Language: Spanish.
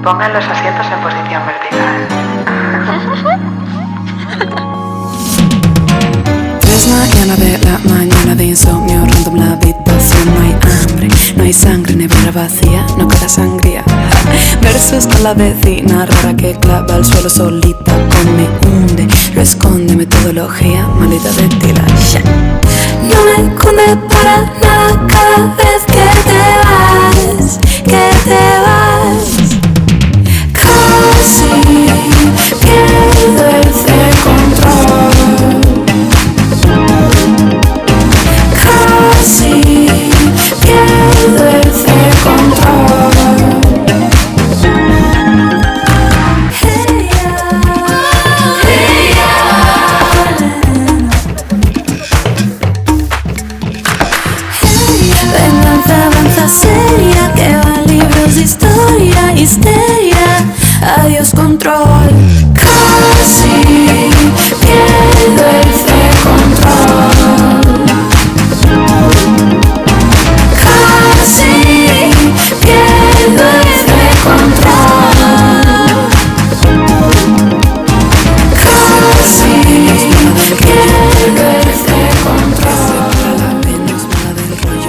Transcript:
Pongan los asientos en posición vertical. Tres mañana de la mañana de insomnio, random la habitación, no hay hambre, no hay sangre, nevera vacía, no queda sangría. Versos con la vecina rara que clava al suelo solita, come, hunde, lo esconde, metodología, maldita ventila. No me cunde para nada cada vez que te vas, que te vas. Casi pierdo el control. Casi pierdo el control. Hey, venganza seria que va libros de historia, histeria, adiós control.